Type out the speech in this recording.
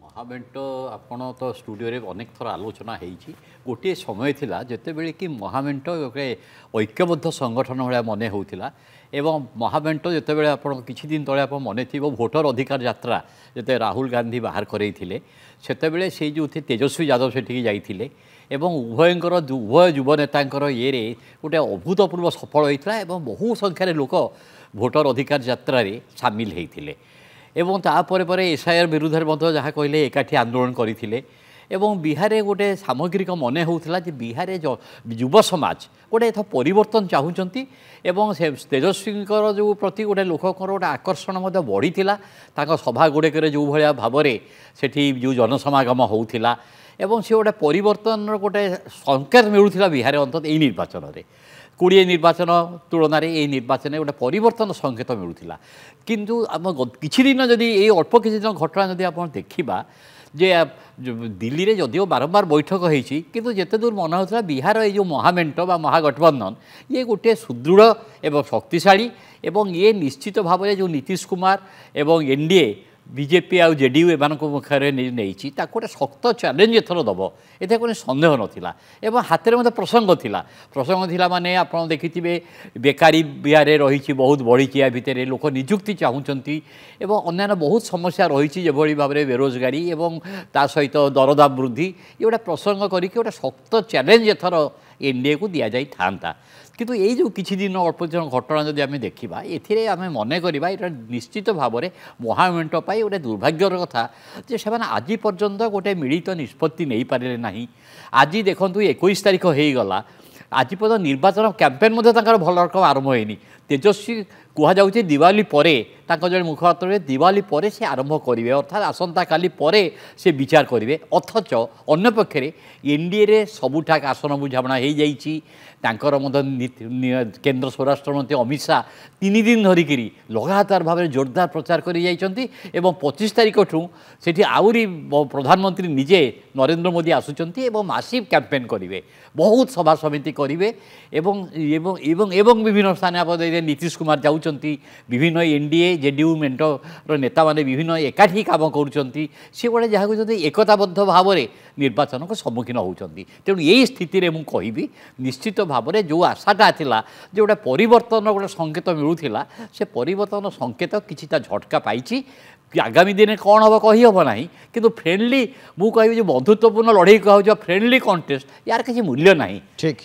महामेंट आपण तो स्टूडियो रे अनेक थर आलोचना होती गोटे समय थिला जेतेबेले कि महामेंट गोटे ऐक्यबद्ध संगठन भाया मन होता एवं महामेंट जितेबाला आप किछि दिन तले आप मन थी भोटर अधिकार यात्रा जिते राहुल गांधी बाहर करते सेतेबेले से जो थे तेजस्वी यादव सेठी जाइथिले एवं उभयंकर उभय युव नेता ये गोटे अभूतपूर्व सफल होता है बहु संख्यार लोक भोटर अधिकार यात्रा सामिल होते एवं तापर पर एसआईआर विरुद्ध में जहाँ कहले एकाठी आंदोलन करते एवं बिहार गोटे सामग्रिक मन होता जे बिहार युव समाज गोटे एथ परिवर्तन चाहूँगी एवं से तेजस्वी जो प्रति गोटे लोकर गोटे आकर्षण बढ़ी सभा गुड़िक जो भाया भाव से जो जनसमागम होता एवं से गोटे परिवर्तन गोटे संकेत मिलूला बिहार अंत यही निर्वाचन में 20 निर्वाचन तुलन में यही निर्वाचन गोटे परिवर्तन संकेत मिलूला किंतु आम किछि दिन जदि ये अल्प किछि दिन घटना जदि आप देखा जे दिल्ली रे जदिओ बारंबार बैठक होती किंतु जेते दूर मन होता बिहार ये जो महामेंट बा महागठबंधन ये गोटे सुदृढ़ एवं शक्तिशाली एवं ये निश्चित भाव में जो नीतीश कुमार एवं एनडीए बीजेपी आउ जेडीयू एमान मुखर नहीं गोटे शक्त चैलेंज एथर दब एथे कोई सन्देह नाला एवं हाथ में प्रसंग थिला माने आप देखिथे बेकारी बिहार रही बहुत बढ़ी या भितर लोक निजुक्ति चाहूँगी एवं अन्य बहुत समस्या रही जो भाव में बेरोजगारी एवं ता सहित दरदाम वृद्धि ये गोटे प्रसंग करके गोटे शक्त चैलेंज एथर एनडीए को दि जाई था किंतु ये जो किछि दिन अल्प दिन घटना जब आम देखा ए आम मन करवा ये निश्चित भाव में महामेंट पाई गोटे दुर्भाग्यर कथा जे से आज पर्यंत गोटे मिलित निष्पत्ति नहीं पारे ना आज देखूँ 21 तारीख हो गला आज पर्यटन निर्वाचन कैंपेन भल रकम आरंभ होनी तेजस्वी कहुचे दिवाली परे जड़े मुखपात्र दिवाली परे से आरंभ करेंगे अर्थात आसंता काली परे से विचार करेंगे अथच अन्य पक्षे एनडीए रे सबुठाक आसन बुझाणा हो जाइए केंद्र स्वराष्ट्र मंत्री अमित शाह 3 दिन धरिकी लगातार भाव में जोरदार प्रचार कर 25 तारीख ठूँ से आहरी प्रधानमंत्री निजे नरेंद्र मोदी आसुंच मासिव कैंपेन करेंगे बहुत सभा समिति करेंगे विभिन्न स्थान आप नीतीश कुमार जाऊँगी विभिन्न एनडीए जेडीयू मेंटर नेता माने विभिन्न एकाठी काम करुँच सी गोटे जहाँ कहते एकताबद्ध भाव में निर्वाचन को सम्मुखीन होती तेणु यही स्थिति मुझे कहि निश्चित भाव में जो आशाटा थिला जो गोटे परिवर्तन गोटे संकेत मिलूला से परिवर्तन संकेत किसी झटका पाई आगामी दिन कौन हम कही हम ना कि फ्रेंडली मुझे कहि बंधुत्वपूर्ण लड़े कह फ्रेंडली कंटेस्ट यार किसी मूल्य ना ठीक